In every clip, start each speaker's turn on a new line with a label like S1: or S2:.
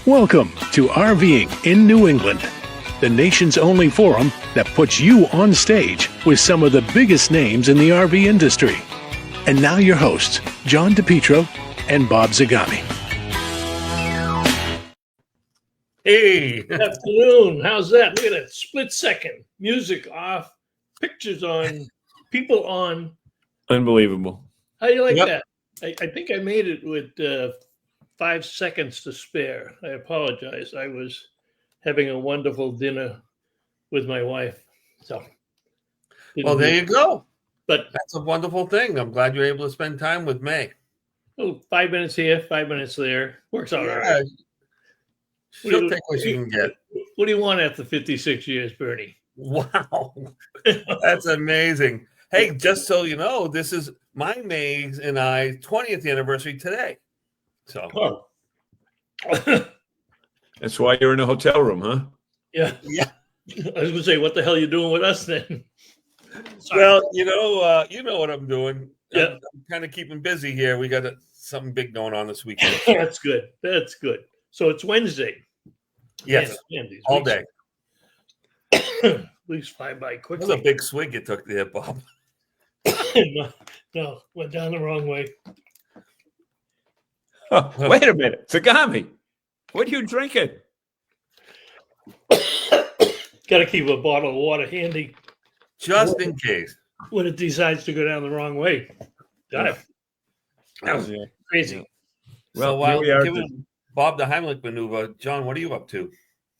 S1: Welcome to RVing in New England, the nation's only forum that puts you on stage with some of the biggest names in the RV industry. And now your hosts, John DePietro and Bob Zagami.
S2: Hey, afternoon. How's that? Look at that split second. Music off, pictures on, people on.
S3: Unbelievable.
S2: How do you like that? I think I made it with 5 seconds to spare. I apologize. I was having a wonderful dinner with my wife. So,
S4: well, there you go.
S2: But
S4: that's a wonderful thing. I'm glad you're able to spend time with May.
S2: Oh, 5 minutes here, 5 minutes there. Works out all right.
S4: She'll take what she can get.
S2: What do you want after 56 years, Bernie?
S4: Wow. That's amazing. Hey, just so you know, this is my May's and I 20th anniversary today. So
S3: that's why you're in a hotel room, huh?
S2: Yeah. I was gonna say, what the hell are you doing with us then?
S4: Sorry. Well, you know what I'm doing.
S2: Yeah,
S4: I'm kind of keeping busy here. We got something big going on this weekend.
S2: That's good. So it's Wednesday.
S4: Yes, all day.
S2: Please fly by quickly.
S4: That was a big swig you took there, Bob.
S2: No, went down the wrong way.
S3: Oh, wait a minute. Zagami, what are you drinking?
S2: Got to keep a bottle of water handy.
S4: Just in case.
S2: When it decides to go down the wrong way. Got it. That was crazy.
S4: Yeah. Well, while we're giving Bob the Heimlich maneuver, John, what are you up to?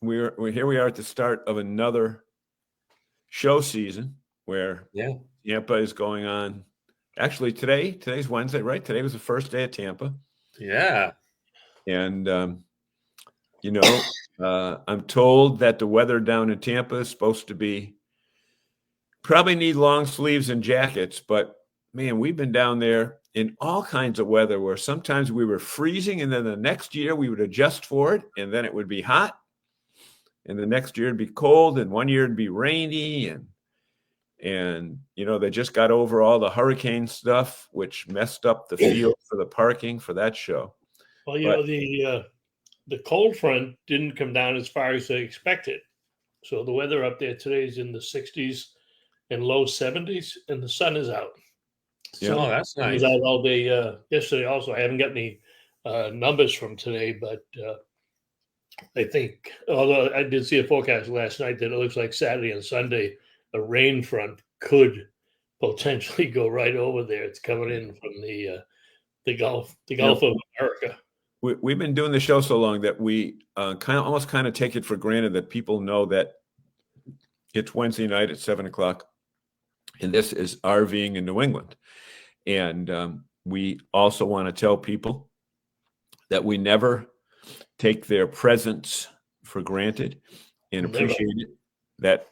S3: We're here. We are at the start of another show season where Tampa is going on. Actually, today's Wednesday, right? Today was the first day of Tampa.
S4: Yeah.
S3: And, I'm told that the weather down in Tampa is supposed to be probably need long sleeves and jackets. But, man, we've been down there in all kinds of weather where sometimes we were freezing and then the next year we would adjust for it and then it would be hot. And the next year it'd be cold and one year it'd be rainy. And they just got over all the hurricane stuff, which messed up the field for the parking for that show.
S2: Well, the cold front didn't come down as far as they expected. So the weather up there today is in the 60s and low 70s, and the sun is out.
S4: So that's nice.
S2: It was out all day yesterday also. I haven't got any numbers from today, but I think, although I did see a forecast last night that it looks like Saturday and Sunday, a rain front could potentially go right over there. It's coming in from the Gulf of America.
S3: We've been doing the show so long that we almost take it for granted that people know that it's Wednesday night at 7:00, and this is RVing in New England. And we also want to tell people that we never take their presence for granted and appreciate it. That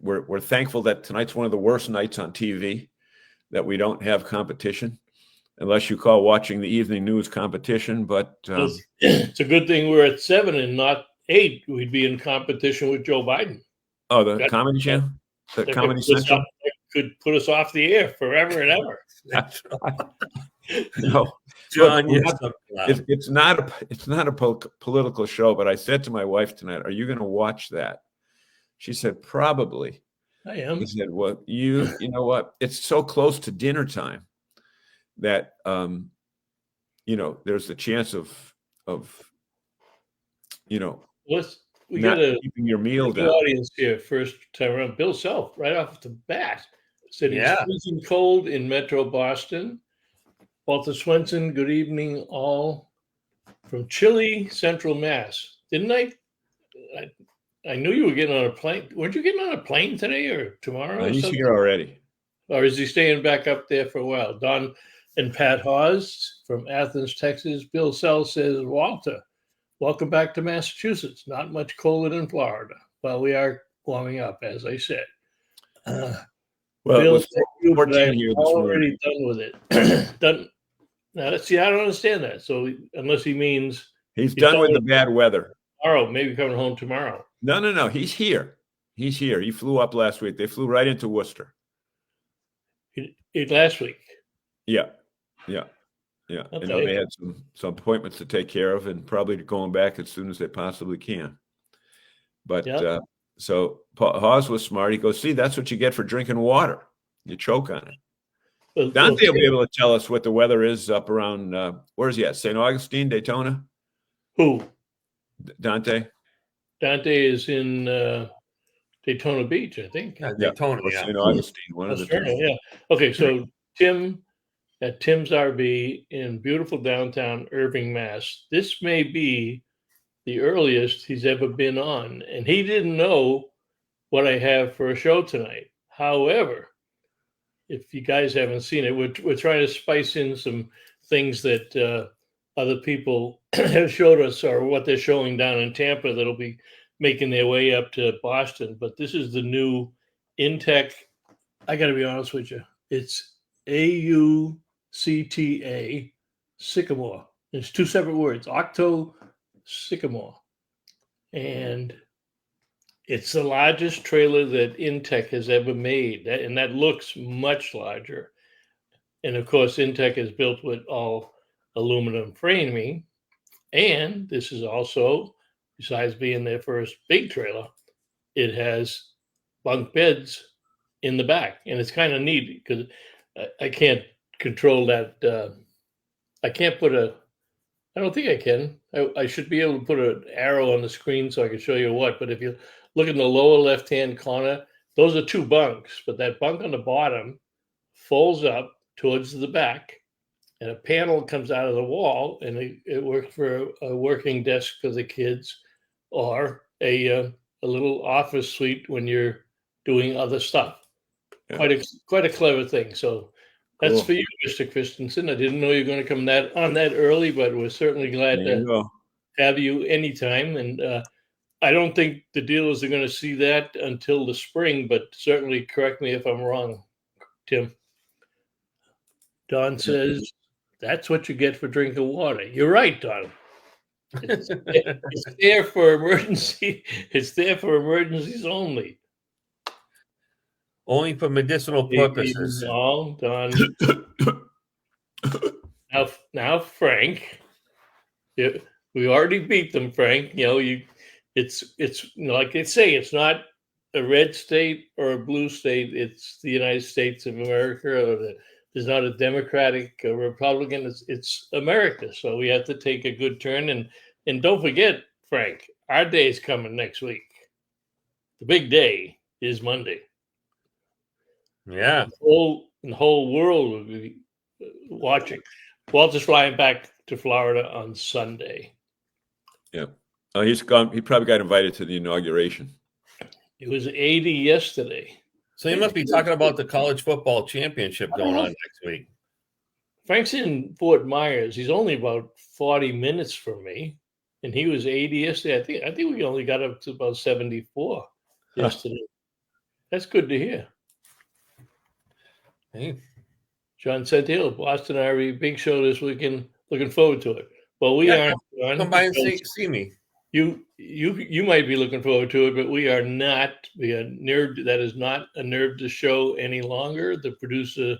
S3: we're thankful that tonight's one of the worst nights on TV, that we don't have competition, unless you call watching the evening news competition. But
S2: it's a good thing we're at 7 and not 8. We'd be in competition with Joe Biden.
S3: Oh, the Comedy Channel? The Comedy Central?
S2: Could put us off the air forever and ever.
S3: That's right. No,
S4: John,
S3: it's not a political show. But I said to my wife tonight, "Are you going to watch that?" She said, "Probably."
S2: I am.
S3: He said, "Well, you know what? It's so close to dinner time that there's the chance of
S2: we got a
S3: keeping your meal down."
S2: Audience here first time around. Bill Self, right off the bat, said he's freezing cold in Metro Boston. Walter Swenson, good evening, all from chilly Central Mass. Didn't I knew you were getting on a plane. Weren't you getting on a plane today or tomorrow?
S3: He's here already.
S2: Or is he staying back up there for a while? Don and Pat Hawes from Athens, Texas. Bill Sells says, Walter, welcome back to Massachusetts. Not much colder than Florida. Well, we are warming up, as I said.
S3: Well,
S2: Bill,
S3: it was 14 here this
S2: already done with it. Done. Now, I don't understand that. So unless he means
S3: he's done with the bad weather.
S2: Tomorrow, maybe coming home tomorrow.
S3: No. He's here. He flew up last week. They flew right into Worcester.
S2: Last week.
S3: Yeah. Yeah, I
S2: Okay.
S3: know they had some appointments to take care of, and probably going back as soon as they possibly can. But
S2: Yeah.
S3: so Hawes was smart. He goes, "See, that's what you get for drinking water. You choke on it."
S2: Well,
S3: Dante will be
S2: Tim,
S3: able to tell us what the weather is up around. Where is he at? St. Augustine, Daytona.
S2: who?
S3: Dante.
S2: Dante is in Daytona Beach, I think.
S4: Yeah,
S3: Yeah,
S4: Daytona.
S3: or
S4: Yeah.
S3: St. Augustine, one of the two.
S2: Australia, yeah. Okay, so Tim at Tim's RV in beautiful downtown Irving, Mass. This may be the earliest he's ever been on, and he didn't know what I have for a show tonight. However, if you guys haven't seen it, we're trying to spice in some things that other people have showed us or what they're showing down in Tampa that'll be making their way up to Boston. But this is the new Intech. I got to be honest with you. It's AUCTA Sycamore. It's two separate words, Octo Sycamore. And it's the largest trailer that Intech has ever made. And that looks much larger. And of course, Intech is built with all aluminum framing. And this is also, besides being their first big trailer, it has bunk beds in the back. And it's kind of neat because I can't control that. I can't put I don't think I can. I should be able to put an arrow on the screen so I can show you what. But if you look in the lower left-hand corner, those are two bunks. But that bunk on the bottom folds up towards the back, and a panel comes out of the wall, and it works for a working desk for the kids, or a little office suite when you're doing other stuff.
S3: Yeah.
S2: Quite a clever thing. So that's
S3: Cool.
S2: for you, Mr. Christensen. I didn't know you were going to come on that early, but we're certainly glad
S3: There you
S2: to
S3: go.
S2: have you anytime. And I don't think the dealers are going to see that until the spring, but certainly correct me if I'm wrong, Tim. Don says, that's what you get for drinking water. You're right, Don. It's there for emergency. It's there for emergencies only.
S4: Only for medicinal purposes.
S2: No, Don. Now, Frank, we already beat them, Frank. You know, it's like they say, it's not a red state or a blue state. It's the United States of America. There's not a Democratic or Republican. It's America. So we have to take a good turn. And don't forget, Frank, our day is coming next week. The big day is Monday.
S4: Yeah.
S2: The whole world will be watching. Walter's flying back to Florida on Sunday.
S3: Yeah. He's gone. He probably got invited to the inauguration.
S2: It was 80 yesterday.
S4: So you must be talking about the college football championship going on next week.
S2: Frank's in Fort Myers. He's only about 40 minutes from me, and he was 80 yesterday. I think we only got up to about 74 yesterday. That's good to hear.
S4: Hey.
S2: John Santillo, Boston RV, big show this weekend. Looking forward to it. Well, we aren't.
S4: Come by and see me.
S2: You might be looking forward to it, but we are not. We are Nerve. That is not a Nerve to show any longer. The producer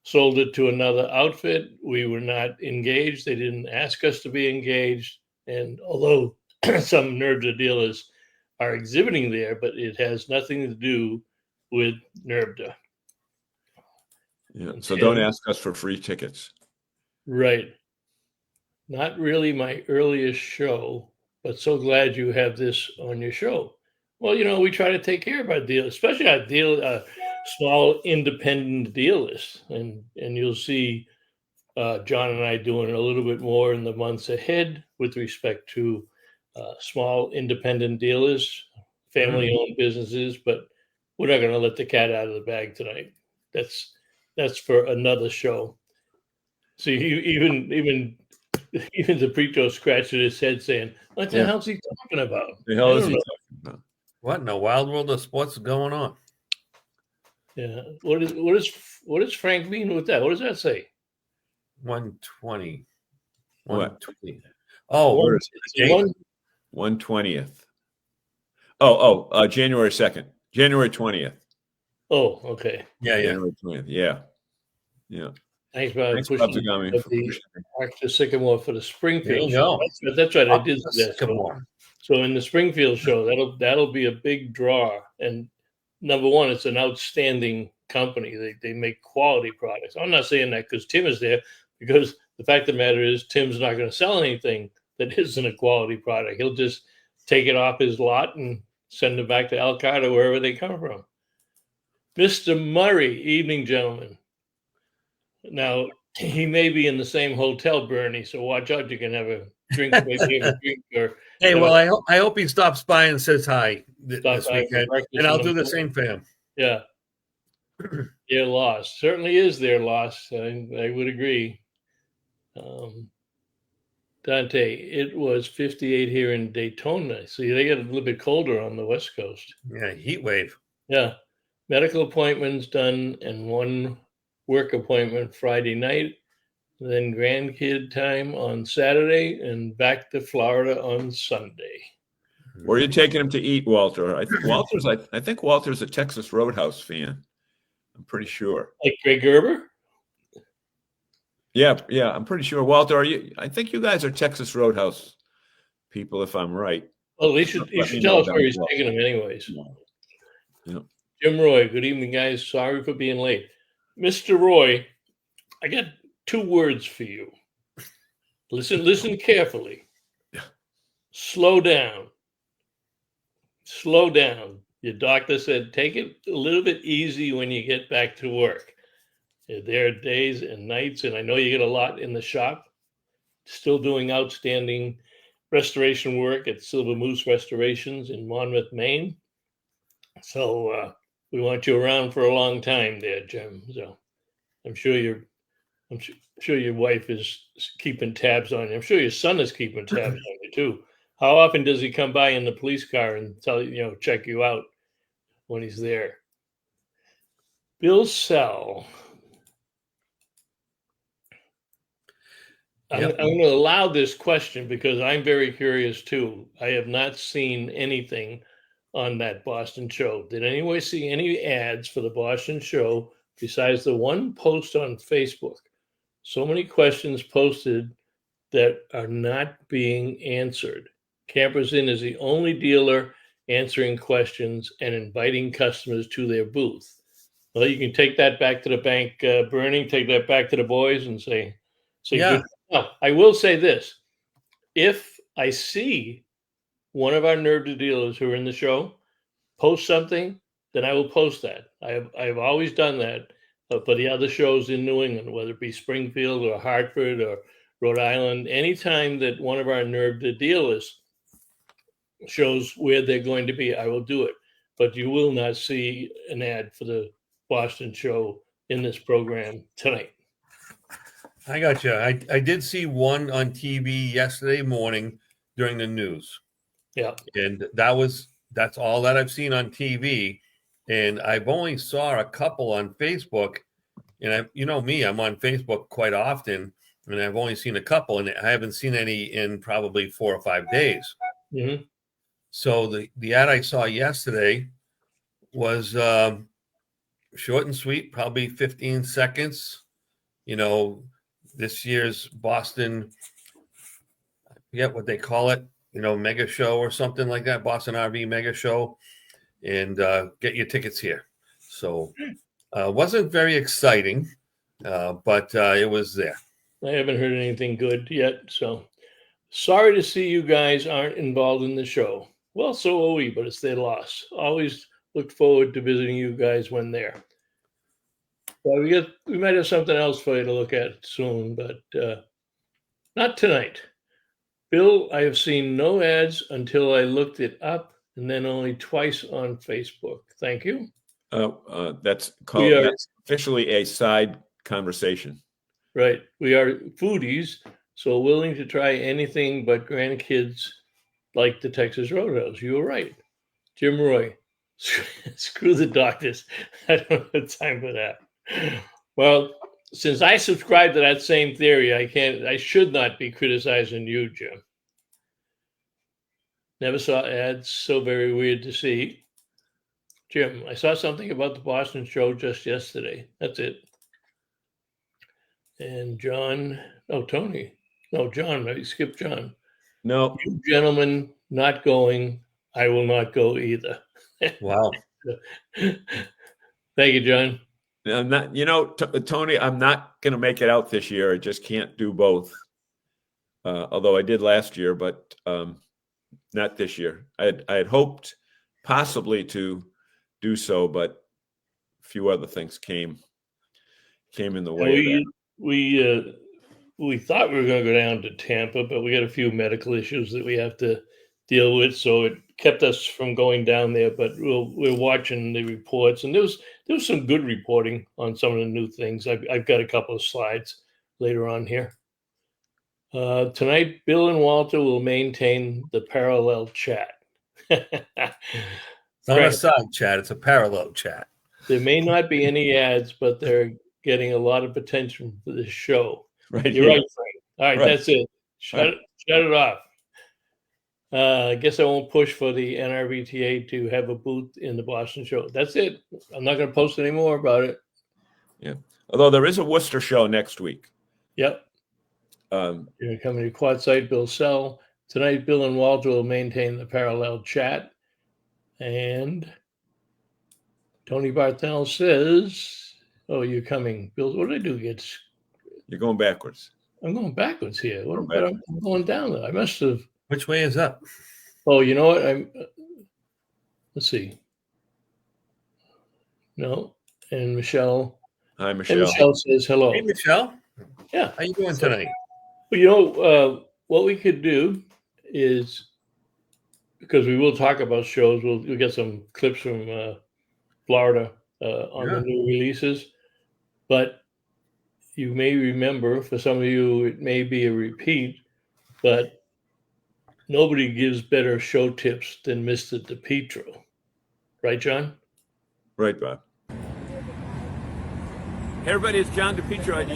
S2: sold it to another outfit. We were not engaged. They didn't ask us to be engaged. And although some Nerve to dealers are exhibiting there, but it has nothing to do with Nerve to.
S3: Yeah. So don't ask us for free tickets.
S2: Right. Not really my earliest show, but so glad you have this on your show. Well, we try to take care of our deal, especially our small independent dealers, and you'll see John and I doing a little bit more in the months ahead with respect to small independent dealers, family-owned businesses. But we're not going to let the cat out of the bag tonight. That's for another show. See, even the preacher scratching his head saying, what the hell's he talking about?
S3: The hell is he talking about?
S4: What in the wild world of sports is going on?
S2: Yeah. What does Frank mean with that? What does that say?
S4: 120.
S3: What?
S4: 120. Oh,
S3: 120th. Oh, January 2nd. January 20th.
S2: Oh, okay.
S4: Yeah.
S3: January 20th. Yeah.
S2: Thanks for
S3: Thanks,
S2: pushing
S3: Bob Zagami, for
S2: the
S3: pushing me.
S2: Arctic Sycamore for the
S4: There
S2: Springfield
S4: you
S2: show.
S4: go.
S2: That's right. I
S4: Up
S2: did
S4: the
S2: see that.
S4: Sycamore.
S2: So in the Springfield show, that'll be a big draw. And number one, it's an outstanding company. They make quality products. I'm not saying that because Tim is there, because the fact of the matter is Tim's not going to sell anything that isn't a quality product. He'll just take it off his lot and send it back to Elkhart or wherever they come from. Mr. Murray, evening, gentlemen. Now, he may be in the same hotel, Bernie, so watch out. You can have a drink, maybe have a drink or
S4: Hey, well, I hope he stops by and says hi this
S2: by for
S4: weekend,
S2: breakfast
S4: and I'll
S2: in
S4: do the
S2: morning.
S4: same for him.
S2: Yeah. Their loss. Certainly is their loss. I would agree. Dante, it was 58 here in Daytona. See, they get a little bit colder on the West Coast.
S4: Yeah, heat wave.
S2: Yeah. Medical appointments done and one work appointment Friday night. Then grandkid time on Saturday and back to Florida on Sunday.
S3: Where are you taking him to eat, Walter? I think Walter's a Texas Roadhouse fan. I'm pretty sure.
S2: Like Greg Gerber?
S3: Yeah, I'm pretty sure. Walter, I think you guys are Texas Roadhouse people, if I'm right.
S2: Well, you should tell us where he's taking them anyways.
S3: Yeah.
S2: Jim Roy, good evening, guys. Sorry for being late. Mr. Roy, I got 2 words for you. Listen carefully. Slow down. Slow down. Your doctor said take it a little bit easy when you get back to work. There are days and nights, and I know you get a lot in the shop, still doing outstanding restoration work at Silver Moose Restorations in Monmouth, Maine. So we want you around for a long time there, Jim. So I'm sure your wife is keeping tabs on you. I'm sure your son is keeping tabs on you too. How often does he come by in the police car and tell you, check you out when he's there? Bill Sell.
S4: Yep.
S2: I'm going to allow this question because I'm very curious too. I have not seen anything on that Boston show. Did anyone see any ads for the Boston show besides the one post on Facebook? So many questions posted that are not being answered. Campers Inn is the only dealer answering questions and inviting customers to their booth. Well, you can take that back to the bank, Bernie, take that back to the boys and say
S4: Yeah.
S2: good. Now, I will say this. If I see one of our Nerve to dealers who are in the show post something, then I will post that. I've always done that for the other shows in New England, whether it be Springfield or Hartford or Rhode Island. Anytime that one of our Nerve to dealers shows where they're going to be, I will do it. But you will not see an ad for the Boston show in this program tonight.
S4: I got you. I did see one on TV yesterday morning during the news.
S2: Yeah.
S4: And that's all that I've seen on TV. And I've only saw a couple on Facebook. And you know me, I'm on Facebook quite often, and I've only seen a couple, and I haven't seen any in probably 4 or 5 days.
S2: Mm-hmm.
S4: So the ad I saw yesterday was short and sweet, probably 15 seconds. This year's Boston, I forget what they call it, mega show or something like that, Boston RV mega show, and get your tickets here. So wasn't very exciting, but it was there.
S2: I haven't heard anything good yet, so sorry to see you guys aren't involved in the show. Well, so are we, but it's their loss. Always look forward to visiting you guys when there. Well, we might have something else for you to look at soon, but not tonight. Bill, I have seen no ads until I looked it up, and then only twice on Facebook. Thank you.
S3: That's officially a side conversation.
S2: Right. We are foodies, so willing to try anything but grandkids like the Texas Roadhouse. You were right. Jim Roy, screw the doctors. I don't have time for that. Well, since I subscribe to that same theory, I should not be criticizing you, Jim. Never saw ads, so very weird to see. Jim, I saw something about the Boston show just yesterday. That's it. And John, Tony. No, John, maybe skip John.
S3: No,
S2: You gentlemen not going, I will not go either.
S4: Wow.
S2: Thank you, John.
S3: I'm not. Tony, I'm not going to make it out this year. I just can't do both. Although I did last year, but not this year. I had hoped possibly to do so, but a few other things came in the way of that.
S2: We thought we were going to go down to Tampa, but we got a few medical issues that we have to deal with, so it kept us from going down there. But we're watching the reports, and there was some good reporting on some of the new things. I've got a couple of slides later on here. Tonight, Bill and Walter will maintain the parallel chat.
S4: It's not a side chat, it's a parallel chat.
S2: There may not be any ads, but they're getting a lot of attention for this show.
S3: Right.
S2: You're right, Frank. All right,
S3: Right.
S2: that's it. Shut it off. I guess I won't push for the NRVTA to have a booth in the Boston show. That's it. I'm not going to post any more about it.
S3: Yeah. Although there is a Worcester show next week.
S2: Yep. You're coming to Quad Site, Bill Sell. Tonight, Bill and Walter will maintain the parallel chat. And Tony Barthel says, oh, you're coming. Bill, what did I do?
S3: You're going backwards.
S2: I'm going backwards here.
S3: Going
S2: But I'm going down there. I must have.
S4: Which way is up?
S2: Oh, you know what? Let's see. No. And Michelle.
S3: Hi,
S2: And
S3: Michelle.
S2: Michelle says hello.
S4: Hey, Michelle.
S2: Yeah.
S4: How you doing tonight?
S2: Well, what we could do is, because we will talk about shows, we'll get some clips from Florida on the new releases. But you may remember, for some of you, it may be a repeat, but nobody gives better show tips than Mr. DePietro. Right, John?
S3: Right, Bob. Hey, everybody, it's John DePietro, and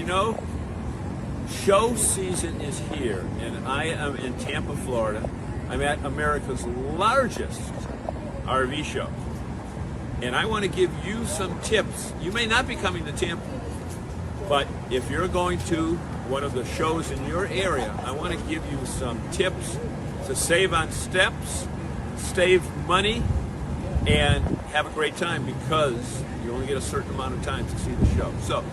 S3: show season is here, and I am in Tampa, Florida. I'm at America's largest RV show, and I want to give you some tips. You may not be coming to Tampa, but if you're going to one of the shows in your area, I want to give you some tips to save on steps, save money, and have a great time, because you only get a certain amount of time to see the show. So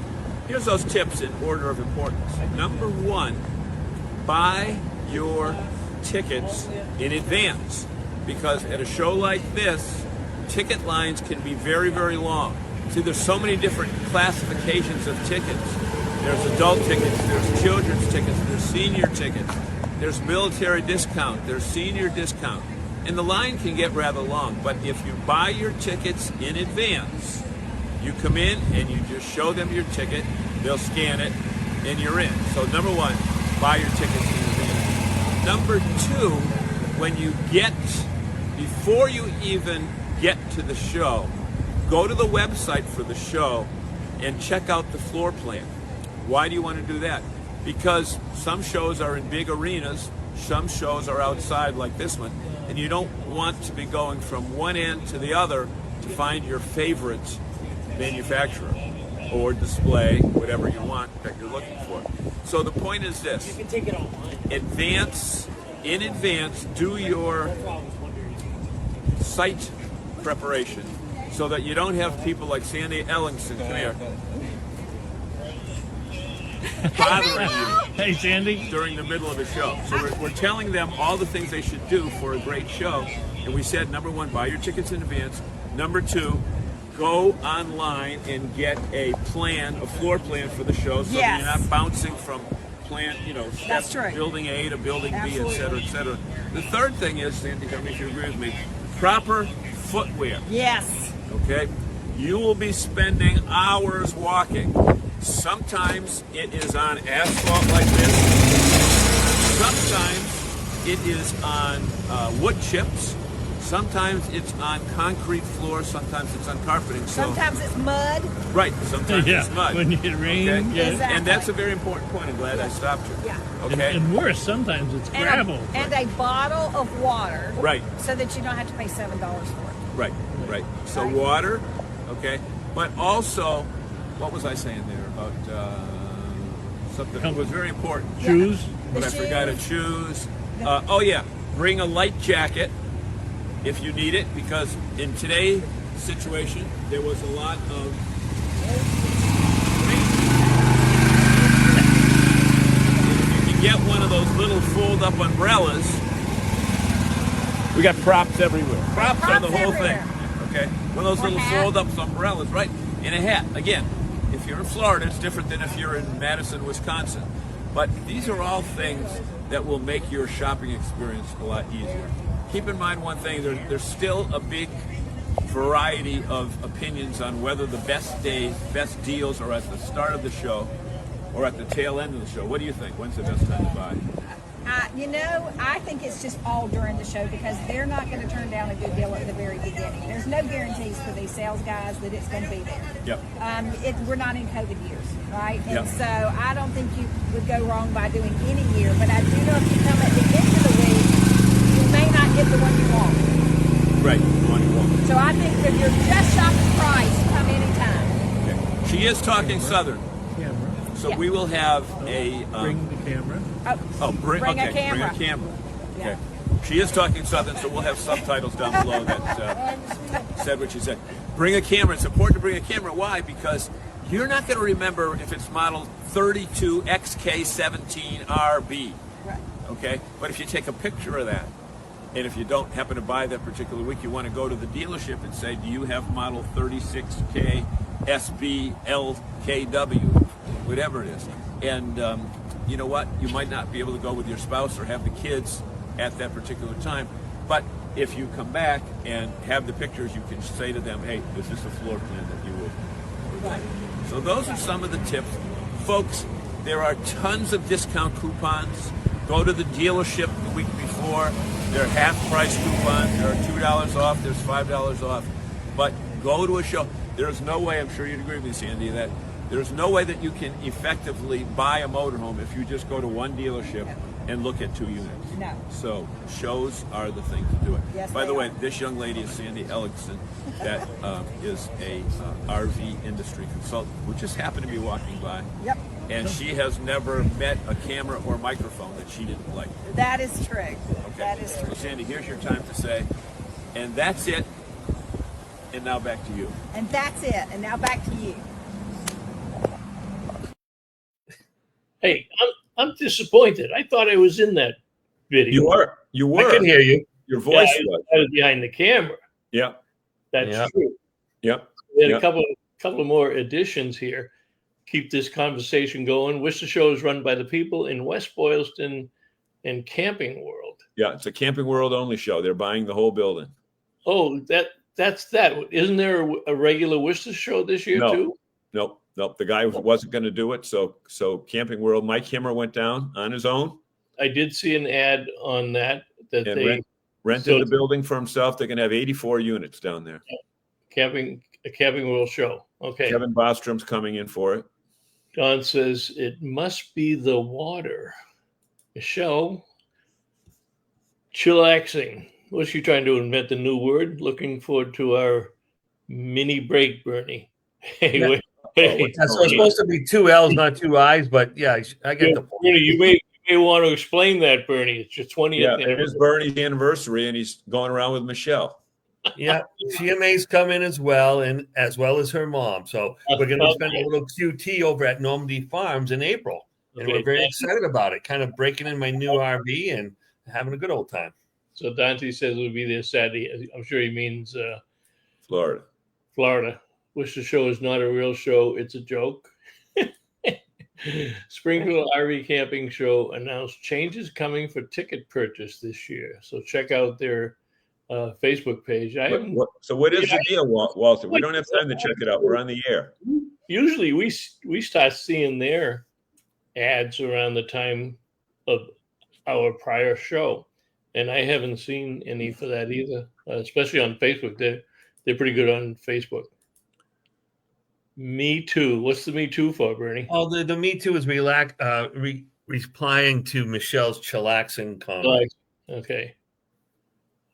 S3: here's those tips in order of importance. Number one, buy your tickets in advance, because at a show like this, ticket lines can be very, very long. See, there's so many different classifications of tickets. There's adult tickets, there's children's tickets, there's senior tickets, there's military discount, there's senior discount. And the line can get rather long, but if you buy your tickets in advance, you come in and you just show them your ticket, they'll scan it, and you're in. So number one, buy your tickets in advance. Number two, before you even get to the show, go to the website for the show and check out the floor plan. Why do you want to do that? Because some shows are in big arenas, some shows are outside like this one, and you don't want to be going from one end to the other to find your favorite manufacturer or display, whatever you want that you're looking for. So the point is this:
S5: You can take it online.
S3: in advance, do your site preparation so that you don't have people like Sandy Ellingson, come here, bothering you
S5: Hey, Sandy.
S3: during the middle of a show. So we're telling them all the things they should do for a great show. And we said, number one, buy your tickets in advance. Number two, go online and get a floor plan for the show, so that you're not bouncing from
S6: That's true.
S3: building A to building B,
S6: Absolutely.
S3: et cetera, et cetera. The third thing is, Sandy, tell me if you agree with me, proper footwear.
S6: Yes.
S3: Okay? You will be spending hours walking. Sometimes it is on asphalt like this. Sometimes it is on wood chips. Sometimes it's on concrete floor. Sometimes it's on carpeting. So,
S6: Sometimes it's mud.
S3: right. Sometimes
S5: Yeah,
S3: it's mud.
S5: when it rains.
S3: Okay?
S5: Yeah.
S6: Exactly.
S3: And that's a very important point. I'm glad I stopped you.
S6: Yeah.
S3: Okay?
S5: And worse, sometimes it's
S6: And
S5: gravel.
S6: and a bottle of water.
S3: Right.
S6: So that you don't have to pay $7 for it.
S3: Right, right. So
S6: Right.
S3: water, okay, but also, what was I saying there about something that was very important.
S5: Shoes.
S3: But I forgot to choose. Oh yeah, bring a light jacket if you need it, because in today's situation there was a lot of rain. If you can get one of those little fold-up umbrellas, we got props everywhere. Props are the
S6: Props
S3: whole
S6: everywhere.
S3: thing. Okay, one of those
S6: Or
S3: little
S6: hat.
S3: fold-up umbrellas, right? And a hat. Again, if you're in Florida, it's different than if you're in Madison, Wisconsin. But these are all things that will make your shopping experience a lot easier. Keep in mind one thing, there's still a big variety of opinions on whether the best days, best deals are at the start of the show or at the tail end of the show. What do you think? When's the best time to buy?
S6: I think it's just all during the show because they're not going to turn down a good deal at the very beginning. There's no guarantees for these sales guys that it's going to be there.
S3: Yep.
S6: We're not in COVID years, right? And
S3: Yep.
S6: so I don't think you would go wrong by doing any year. But I do know if you come at the end of the week, you may not get the one you want.
S3: Right. On your walk.
S6: So I think if you're just shopping price, come anytime.
S3: Okay. She is talking Southern,
S5: Camera.
S3: so
S6: Yeah.
S3: we will have a
S5: Bring the camera.
S3: bring
S6: Bring a
S3: okay,
S6: camera.
S3: Bring a camera.
S6: Yeah.
S3: Okay. She is talking Southern, so we'll have subtitles down below that said what she said. Bring a camera. It's important to bring a camera. Why? Because you're not going to remember if it's model 32XK17RB.
S6: Right.
S3: Okay? But if you take a picture of that, and if you don't happen to buy that particular week, you want to go to the dealership and say, do you have model 36KSBLKW, whatever it is. And you know what? You might not be able to go with your spouse or have the kids at that particular time. But if you come back and have the pictures, you can say to them, hey, is this a floor plan that you would like? So those are some of the tips. Folks, there are tons of discount coupons. Go to the dealership the week before. There are half-price coupons. There are $2 off. There's $5 off. But go to a show. There's no way, I'm sure you'd agree with me, Sandy, that there's no way that you can effectively buy a motorhome if you just go to one dealership and look at 2 units.
S6: No.
S3: So shows are the thing to do it.
S6: Yes,
S3: By the
S6: they
S3: way,
S6: are.
S3: this young lady is Sandy Ellickson, that is a RV industry consultant, who just happened to be walking by.
S6: Yep.
S3: And she has never met a camera or microphone that she didn't like.
S6: That is true.
S3: Okay.
S6: That is true.
S3: So Sandy, here's your time to say, and that's it. And now back to you.
S6: And that's it. And now back to you.
S2: Hey, I'm disappointed. I thought I was in that video.
S3: You were.
S4: I can hear you.
S3: Your voice
S2: Yeah,
S3: was.
S2: I was behind the camera.
S3: Yeah.
S2: That's
S4: Yeah.
S2: true.
S3: Yeah.
S2: We had
S3: Yeah.
S2: a couple of more additions here. Keep this conversation going. Worcester Show is run by the people in West Boylston and Camping World.
S3: Yeah. It's a Camping World only show. They're buying the whole building.
S2: Oh, that's that. Isn't there a regular Worcester Show this year
S3: No.
S2: too?
S3: Nope. The guy wasn't going to do it. So Camping World, Mike Himmer went down on his own
S2: I did see an ad on that
S3: and
S2: they
S3: rented
S2: so-
S3: the building for himself. They're going to have 84 units down there.
S2: Camping World show. Okay.
S3: Kevin Bostrom's coming in for it.
S2: Don says it must be the water. Michelle, chillaxing. What's she trying to invent a new word? Looking forward to our mini break, Bernie. Hey,
S4: Yeah.
S2: wait.
S4: So it's supposed to be 2 L's, not 2 I's, but yeah, I get the point.
S2: Bernie, you may want to explain that, Bernie. It's your 20th.
S3: Yeah, it is Bernie's anniversary, and he's going around with Michelle.
S4: Yeah, CMA's coming as well, and as well as her mom. So we're going to spend a little QT over at Normandy Farms in April, and we're very excited about it. Kind of breaking in my new RV and having a good old time.
S2: So Dante says we'll be there Saturday. I'm sure he means
S3: Florida.
S2: Florida. Worcester Show is not a real show. It's a joke. Springfield RV Camping Show announced changes coming for ticket purchase this year. So check out their Facebook page.
S3: So what is the deal, Walter? We don't have time to check it out. We're on the air.
S2: Usually we start seeing their ads around the time of our prior show. And I haven't seen any for that either, especially on Facebook. They're pretty good on Facebook. Me Too. What's the Me Too for, Bernie?
S4: Oh, the Me Too is replying to Michelle's chillaxing comment.
S2: Okay.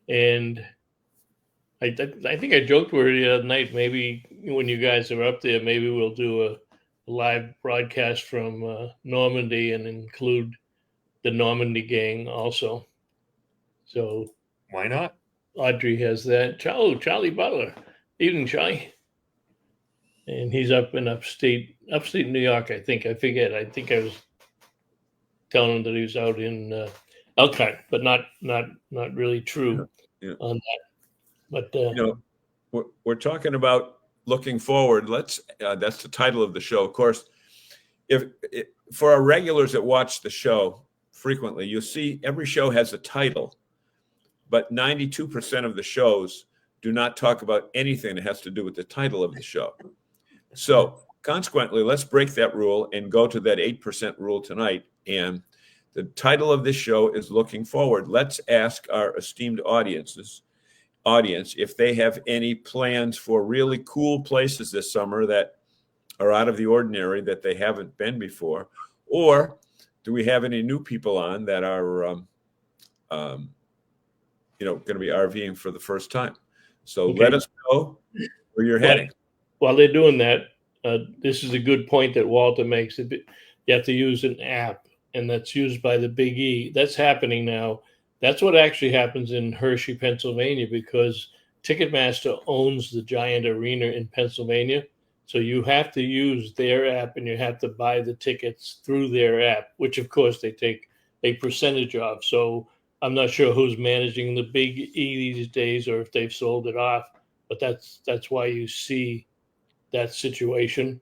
S2: And I think I joked with her the other night. Maybe when you guys are up there, maybe we'll do live broadcast from Normandy and include the Normandy gang also. So
S4: Why not?
S2: Audrey has that. Charlie Butler. Evening, Charlie. And he's up in upstate New York, I think. I forget. I think I was telling him that he was out in Elkhart, but not really true
S3: Yeah.
S2: on that. But
S3: we're talking about looking forward. That's the title of the show. Of course, for our regulars that watch the show frequently, you'll see every show has a title, but 92% of the shows do not talk about anything that has to do with the title of the show. So consequently, let's break that rule and go to that 8% rule tonight. And the title of this show is Looking Forward. Let's ask our esteemed audience if they have any plans for really cool places this summer that are out of the ordinary that they haven't been before, or do we have any new people on that are going to be RVing for the first time? So let us know where you're heading.
S2: While they're doing that, this is a good point that Walter makes. You have to use an app, and that's used by the Big E. That's happening now. That's what actually happens in Hershey, Pennsylvania, because Ticketmaster owns the giant arena in Pennsylvania. So you have to use their app, and you have to buy the tickets through their app, which, of course, they take a percentage of. So I'm not sure who's managing the Big E these days or if they've sold it off, but that's why you see that situation.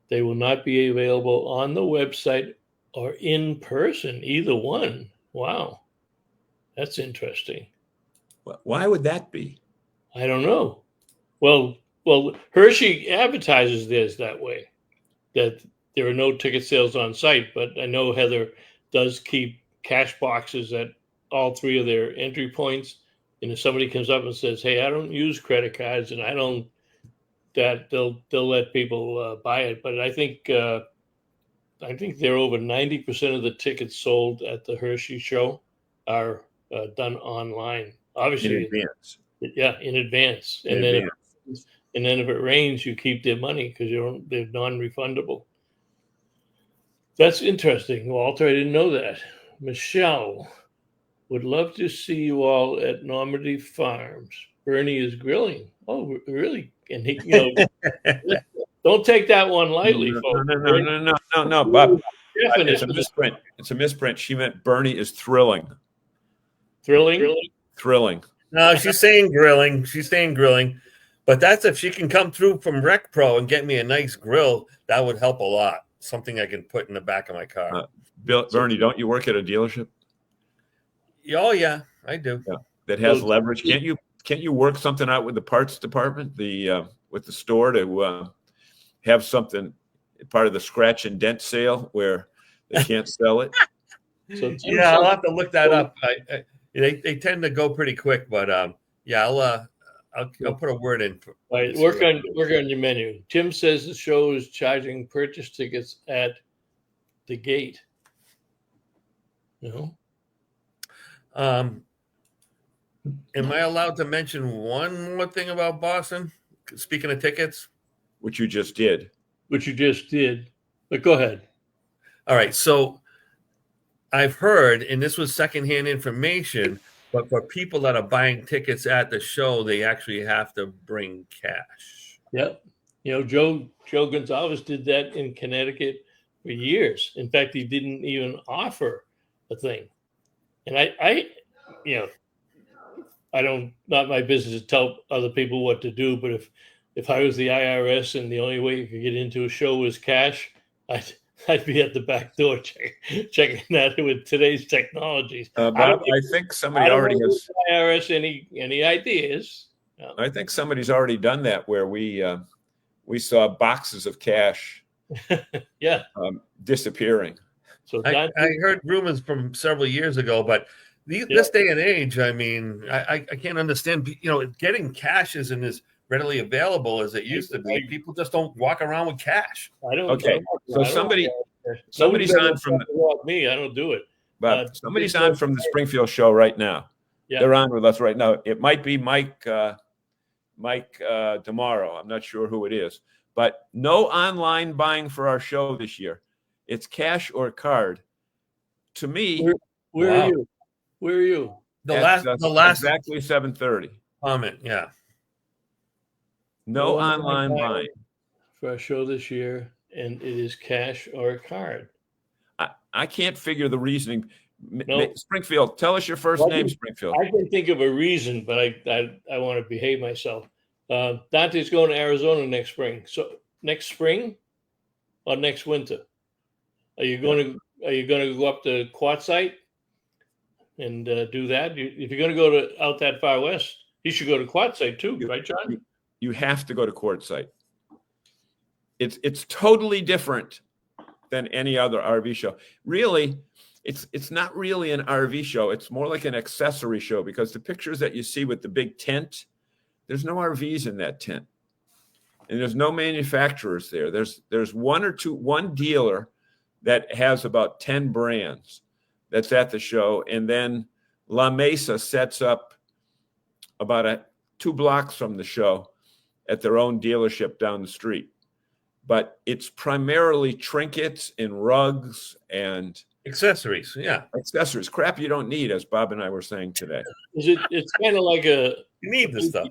S2: They will not be available on the website or in person, either one. Wow. That's interesting.
S3: Why would that be?
S2: I don't know. Well, Hershey advertises theirs that way, that there are no ticket sales on site, but I know Heather does keep cash boxes at all three of their entry points. And if somebody comes up and says, hey, I don't use credit cards and I don't, that they'll let people buy it. But I think they're over 90% of the tickets sold at the Hershey show are done online. Obviously,
S3: in advance.
S2: Yeah, in advance. And then if it rains, you keep their money because they're non-refundable. That's interesting, Walter. I didn't know that. Michelle would love to see you all at Normandy Farms. Bernie is grilling. Oh, really? And he, don't take that one lightly, folks.
S3: No, Bob. It's a misprint. It's a misprint. She meant Bernie is thrilling. Thrilling.
S4: No, she's saying grilling. But that's if she can come through from Rec Pro and get me a nice grill, that would help a lot. Something I can put in the back of my car.
S3: Bernie, don't you work at a dealership?
S4: Oh yeah, I do.
S3: Yeah, that has leverage. Can't you work something out with the parts department, with the store to have something part of the scratch and dent sale where they can't sell it?
S4: So yeah, I'll have to look that up. They tend to go pretty quick, but I'll put a word in.
S2: Right, work on your menu. Tim says the show is charging purchase tickets at the gate.
S4: Am I allowed to mention one more thing about Boston? Speaking of tickets,
S3: which you just did.
S2: But go ahead.
S4: All right. So I've heard, and this was secondhand information, but for people that are buying tickets at the show, they actually have to bring cash.
S2: Yep. Joe Gonzalez did that in Connecticut for years. In fact, he didn't even offer a thing. And not my business to tell other people what to do, but if I was the IRS and the only way you could get into a show was cash, I'd be at the back door checking that with today's technologies.
S3: Bob, I think somebody already has
S2: IRS any ideas. No.
S3: I think somebody's already done that where we saw boxes of cash disappearing.
S4: So I heard rumors from several years ago, but this day and age, I mean, I can't understand. Getting cash isn't as readily available as it used to be. People just don't walk around with cash.
S2: I don't.
S3: Okay, so somebody's on from
S2: me. I don't do it.
S3: But somebody's on from the Springfield show right now. Yeah. They're on with us right now. It might be Mike tomorrow. I'm not sure who it is, But no online buying for our show this year. It's cash or card. To me,
S2: Where
S4: Wow.
S2: are you? Where are you?
S4: The
S3: at,
S4: last
S3: exactly 7:30.
S4: comment, yeah.
S3: No
S2: No
S3: online
S2: online
S3: buying.
S2: for our show this year, and it is cash or a card.
S3: I can't figure the reasoning.
S2: No.
S3: Springfield, tell us your first
S2: Well,
S3: name, Springfield.
S2: I can think of a reason, but I want to behave myself. Dante's going to Arizona next spring. So next spring or next winter? Are you going to go up to Quartzsite and do that? If you're going to go to out that far west, you should go to Quartzsite too, right, John?
S3: You have to go to Quartzsite. It's totally different than any other RV show. Really, it's not really an RV show. It's more like an accessory show because the pictures that you see with the big tent, there's no RVs in that tent. And there's no manufacturers there. There's one dealer that has about 10 brands that's at the show. And then La Mesa sets up about 2 blocks from the show at their own dealership down the street. But it's primarily trinkets and rugs and
S4: Accessories, yeah.
S3: accessories, crap you don't need, as Bob and I were saying today.
S2: It's kind of like a
S4: You need this stuff.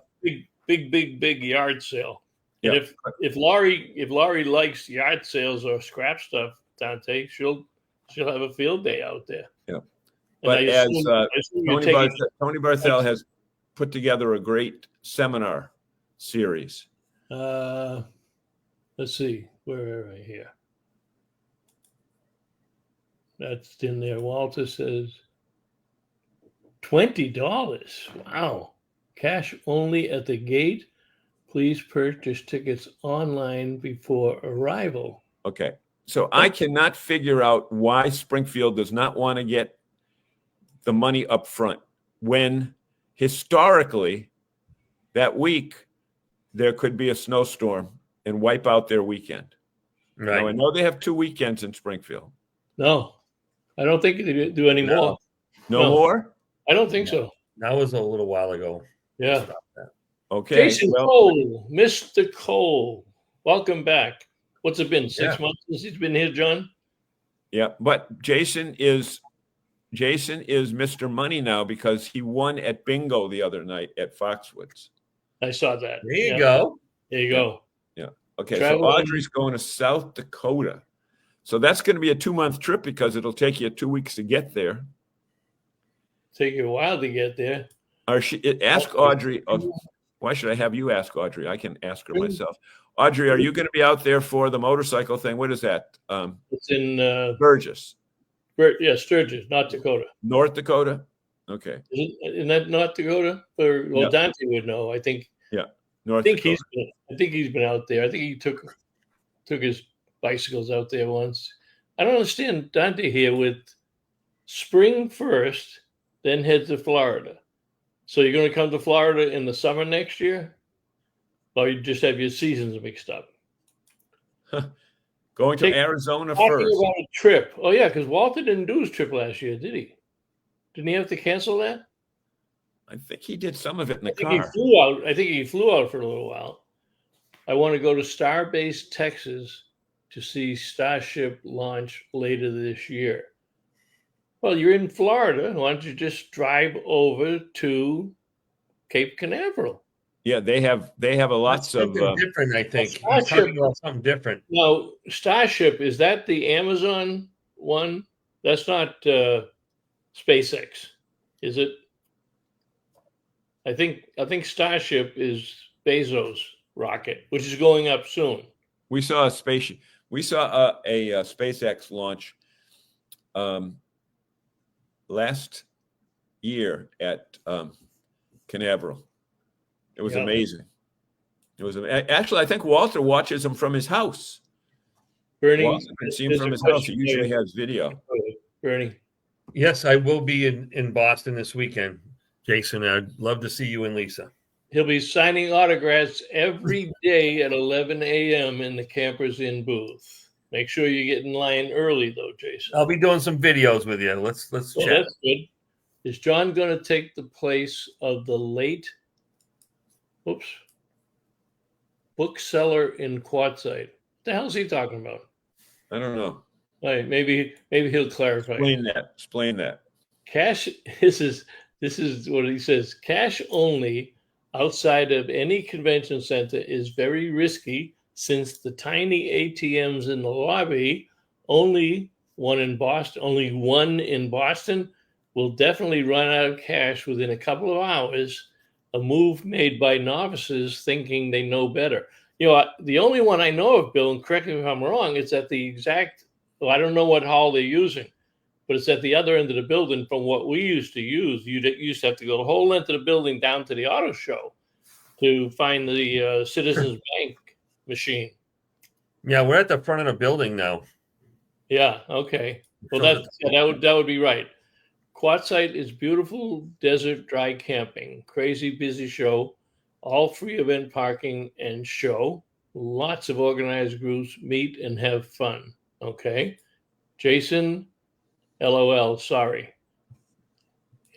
S2: big yard sale. And
S3: Yeah.
S2: if Laurie likes yard sales or scrap stuff, Dante, she'll have a field day out there.
S3: Yeah.
S2: And
S3: But
S2: I
S3: as
S2: assume you're taking-
S3: Tony Barthel has put together a great seminar series.
S2: let's see, where am I here? That's in there. Walter says $20. Wow. Cash only at the gate. Please purchase tickets online before arrival.
S3: Okay. So I cannot figure out why Springfield does not want to get the money up front when historically that week there could be a snowstorm and wipe out their weekend.
S4: Right.
S3: Now, I know they have 2 weekends in Springfield.
S2: No, I don't think they do anymore.
S3: No
S2: No.
S3: more?
S2: I don't think so.
S4: That was a little while ago.
S2: Yeah.
S4: Stop that.
S3: Okay.
S2: Jason
S3: well,
S2: Cole, Mr. Cole, welcome back. What's it been? 6
S4: Yeah.
S2: months since he's been here, John?
S3: yeah, but Jason is Mr. Money now because he won at bingo the other night at Foxwoods.
S2: I saw that.
S4: There you
S2: Yeah.
S4: go.
S2: There you go.
S3: Okay,
S2: Traveling.
S3: so Audrey's going to South Dakota. So that's going to be a 2-month trip because it'll take you 2 weeks to get there.
S2: Take you a while to get there.
S3: Or ask Audrey. Why should I have you ask Audrey? I can ask her myself. Audrey, are you going to be out there for the motorcycle thing? What is that?
S2: It's in
S3: Burgess,
S2: Sturgis, North Dakota.
S3: North Dakota. Okay,
S2: Isn't that North Dakota?
S3: Yeah.
S2: Dante would know. I think
S3: North
S2: he's
S3: Dakota.
S2: been out there. I think he took his bicycles out there once. I don't understand Dante here with spring first, then head to Florida. So you're going to come to Florida in the summer next year, or you just have your seasons mixed up?
S3: Going to Arizona
S2: Talking
S3: first.
S2: about a trip. Oh yeah, because Walter didn't do his trip last year, did he? Didn't he have to cancel that?
S3: I think he did some of it in the
S2: I think he
S3: car.
S2: flew out. I think he flew out for a little while. I want to go to Starbase, Texas, to see Starship launch later this year. Well, you're in Florida. Why don't you just drive over to Cape Canaveral?
S3: Yeah, they have a lots of.
S4: Something different, I think. He's
S2: Starship-
S4: talking about something different.
S2: Now, Starship, is that the Amazon one? That's not SpaceX, is it? I think Starship is Bezos' rocket, which is going up soon.
S3: We saw a spaceship. We saw a SpaceX launch last year at Canaveral. It was
S2: Yeah.
S3: amazing. It was actually, I think Walter watches them from his house.
S2: Bernie,
S3: Walter can see them
S2: there's
S3: from
S2: a
S3: his house. He
S2: question
S3: usually
S2: there.
S3: has video.
S2: Bernie.
S4: Yes, I will be in Boston this weekend, Jason. I'd love to see you and Lisa.
S2: He'll be signing autographs every day at 11 a.m. in the Campers Inn booth. Make sure you get in line early, though, Jason.
S4: I'll be doing some videos with you. Let's
S2: Well,
S4: chat.
S2: that's good. Is John going to take the place of the late? Oops. bookseller in Quartzsite. What the hell's he talking about?
S3: I don't know.
S2: Right, maybe he'll clarify.
S3: Explain that.
S2: Cash. This is what he says. Cash only outside of any convention center is very risky since the tiny ATMs in the lobby, only one in Boston, will definitely run out of cash within a couple of hours. A move made by novices thinking they know better. The only one I know of, Bill, and correct me if I'm wrong, it's at the exact. Well, I don't know what hall they're using, but it's at the other end of the building from what we used to use. You used to have to go the whole length of the building down to the auto show to find the Citizens Bank machine.
S4: Yeah, we're at the front of the building now.
S2: Yeah. Okay. Well, that would be right. Quartzsite is beautiful desert dry camping. Crazy busy show. All free event parking and show. Lots of organized groups meet and have fun. Okay. Jason, LOL. Sorry.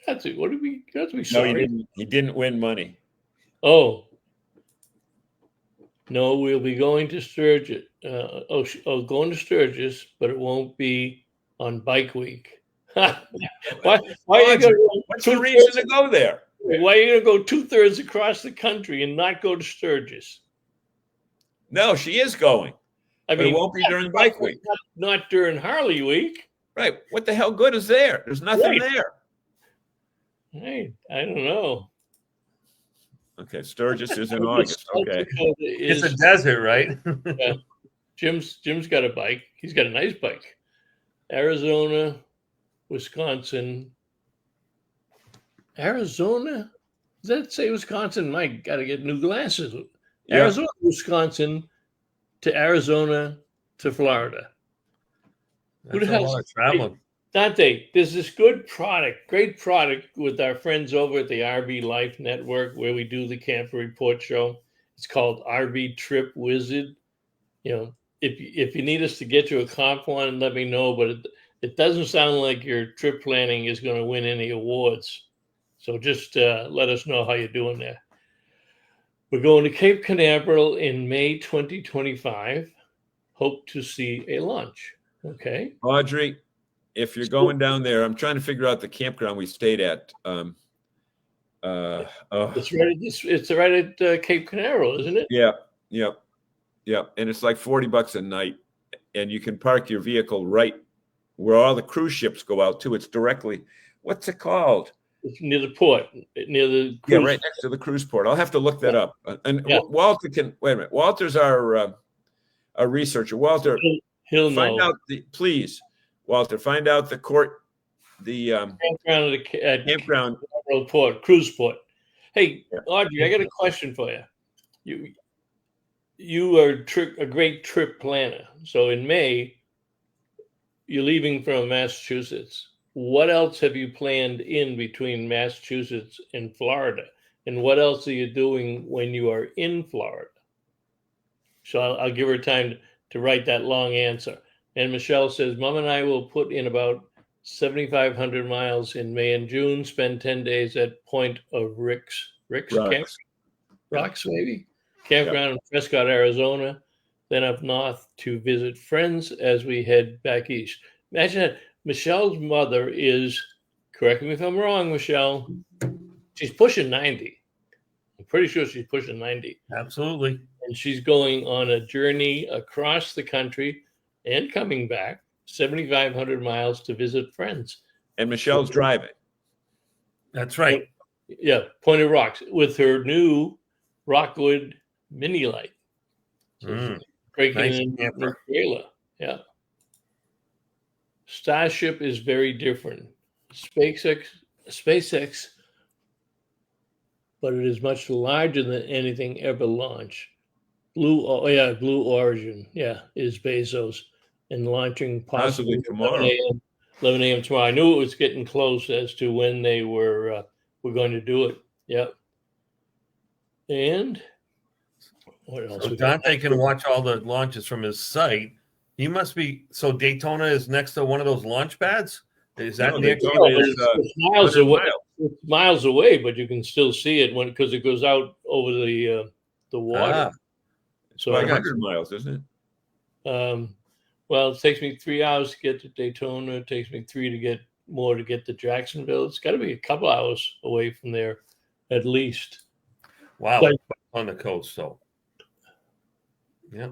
S2: What do we have to be sorry?
S3: No, he didn't win money.
S2: Oh. No, we'll be going to Sturgis. Going to Sturgis, but it won't be on Bike Week. Why are you going to
S3: What's the reason to go there?
S2: Why are you going to go 2/3 across the country and not go to Sturgis?
S3: No, she is going. But it won't be during Bike Week.
S2: Not during Harley Week.
S3: Right. What the hell good is there? There's nothing there.
S2: Hey, I don't know.
S3: Okay, Sturgis is in August. Okay.
S4: It's a desert, right?
S2: Yeah. Jim's got a bike. He's got a nice bike. Arizona, Wisconsin. Arizona? Does that say Wisconsin? Mike, got to get new glasses.
S3: Yeah.
S2: Arizona, Wisconsin to Arizona to Florida. Who the hell?
S4: Traveling.
S2: Dante, there's this great product with our friends over at the RV Life Network where we do the Camper Report show. It's called RV Trip Wizard. If you need us to get you a comp one, let me know. But it doesn't sound like your trip planning is going to win any awards. So just let us know how you're doing there. We're going to Cape Canaveral in May 2025. Hope to see a launch. Okay.
S3: Audrey, if you're going down there, I'm trying to figure out the campground we stayed at.
S2: It's right at Cape Canaveral, isn't it?
S3: Yeah. And it's like $40 a night. And you can park your vehicle right where all the cruise ships go out to. It's directly, what's it called?
S2: It's near the port, near the cruise.
S3: Yeah, right next to the cruise port. I'll have to look that up. And Walter wait a minute. Walter's our researcher. Walter,
S2: he'll
S3: find
S2: know.
S3: out please, Walter, find out the
S2: Campground at
S3: campground
S2: port, cruise port. Hey, Audrey, I got a question for you. You are a great trip planner. So in May, you're leaving from Massachusetts. What else have you planned in between Massachusetts and Florida? And what else are you doing when you are in Florida? So I'll give her time to write that long answer. And Michelle says, Mom and I will put in about 7,500 miles in May and June, spend 10 days at Point of Rocks, maybe? Campground in Prescott, Arizona, then up north to visit friends as we head back east. Imagine that. Michelle's mother is, correct me if I'm wrong, Michelle, she's pushing 90. I'm pretty sure she's pushing 90.
S4: Absolutely.
S2: And she's going on a journey across the country and coming back 7,500 miles to visit friends.
S3: And Michelle's driving.
S4: That's right.
S2: Yeah, Point of Rocks with her new Rockwood Mini Light. Breaking
S4: Nice
S2: in
S4: camper.
S2: the trailer. Yeah. Starship is very different. SpaceX, but it is much larger than anything ever launched. Blue Origin, is Bezos, and launching possibly
S3: tomorrow.
S2: 11 a.m. tomorrow. I knew it was getting close as to when they were going to do it. Yep. And what else?
S4: So Dante can watch all the launches from his site. He must be. So Daytona is next to one of those launch pads. Is that near?
S2: It's miles away. It's miles away, but you can still see it because it goes out over the water. So
S3: About
S4: I got
S3: 100 miles, isn't it?
S2: well, it takes me 3 hours to get to Daytona. It takes me three to get to Jacksonville. It's got to be a couple hours away from there, at least.
S4: Wow,
S2: But-
S4: on the coast, so. Yeah.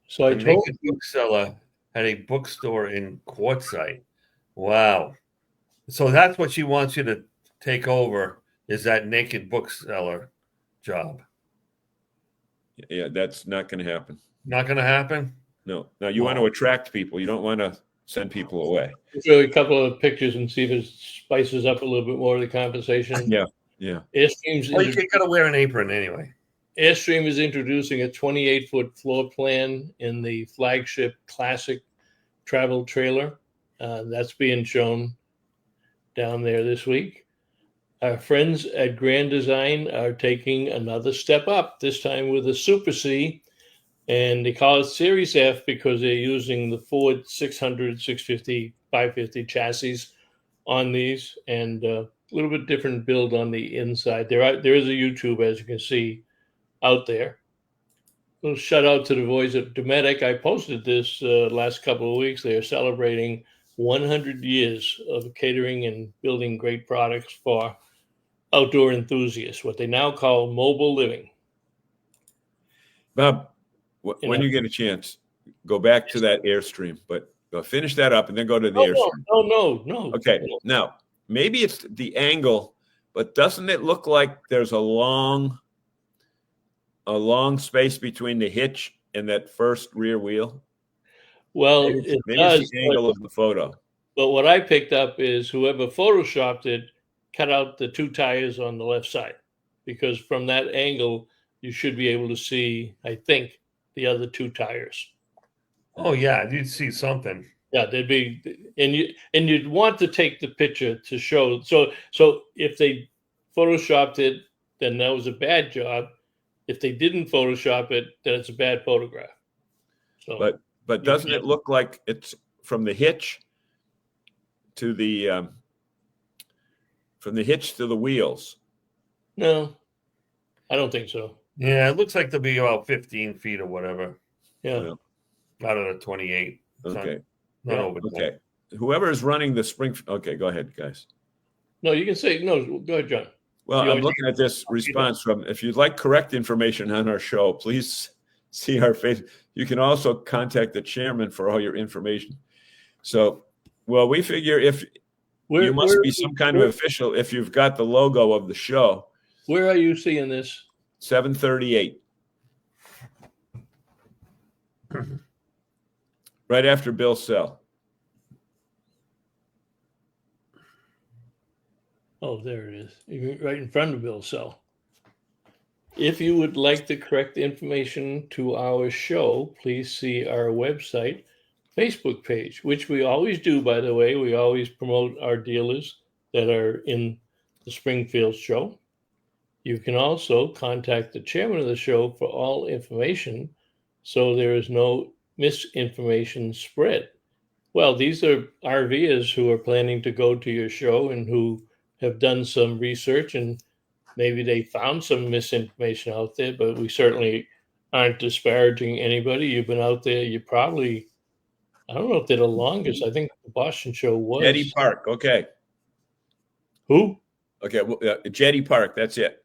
S2: So I
S4: The
S2: told
S4: Naked Bookseller had a bookstore in Quartzsite. Wow. So that's what she wants you to take over, is that Naked Bookseller job.
S3: Yeah, that's not going to happen.
S4: Not going to happen?
S3: No. Now, you want to attract people. You don't want to send people away.
S2: show you a couple of pictures and see if it spices up a little bit more of the conversation.
S3: Yeah.
S2: Airstream's
S4: Well, you got to wear an apron anyway.
S2: Airstream is introducing a 28-foot floor plan in the flagship classic travel trailer. That's being shown down there this week. Our friends at Grand Design are taking another step up, this time with a Super C, and they call it Series F because they're using the Ford 600, 650, 550 chassis on these, and a little bit different build on the inside. There is a YouTube, as you can see, out there. A little shout out to the boys at Dometic. I posted this last couple of weeks. They are celebrating 100 years of catering and building great products for outdoor enthusiasts, what they now call mobile living.
S3: Bob, when you get a chance, go back to that Airstream, but finish that up and then go to the Airstream.
S2: No.
S3: Okay. Now, maybe it's the angle, but doesn't it look like there's a long space between the hitch and that first rear wheel?
S2: Well,
S3: Maybe
S2: it
S3: it's
S2: does,
S3: the angle of the photo.
S2: but what I picked up is whoever photoshopped it cut out the two tires on the left side, because from that angle you should be able to see, I think, the other two tires.
S4: Oh, yeah, you'd see something.
S2: Yeah, there'd be, and you'd want to take the picture to show. So if they photoshopped it, then that was a bad job. If they didn't Photoshop it, then it's a bad photograph. So,
S3: But doesn't it look like it's from the hitch to the wheels?
S2: no, I don't think so.
S4: Yeah, it looks like they'll be about 15 feet or whatever.
S2: Yeah.
S4: Out of the 28. It's
S3: Okay.
S4: Not over 20.
S3: Okay. Whoever is running the spring. Okay, go ahead, guys.
S2: No, you can say no. Go ahead, John.
S3: Well,
S2: You
S3: I'm
S2: always-
S3: looking at this response from, if you'd like correct information on our show, please see our face. You can also contact the chairman for all your information. So, well, we figure if you must be some kind of official if you've got the logo of the show.
S2: Where are you seeing this?
S3: 738. Right after Bill Sell.
S2: Oh, there it is. You're right in front of Bill's cell. If you would like the correct information to our show, please see our website, Facebook page, which we always do, by the way. We always promote our dealers that are in the Springfield show. You can also contact the chairman of the show for all information so there is no misinformation spread. Well, these are RVers who are planning to go to your show and who have done some research, and maybe they found some misinformation out there, but we certainly aren't disparaging anybody. You've been out there. You probably, I don't know if they're the longest. I think the Boston show was.
S3: Jetty Park. Okay.
S2: Who?
S3: Okay. Well, Jetty Park. That's it.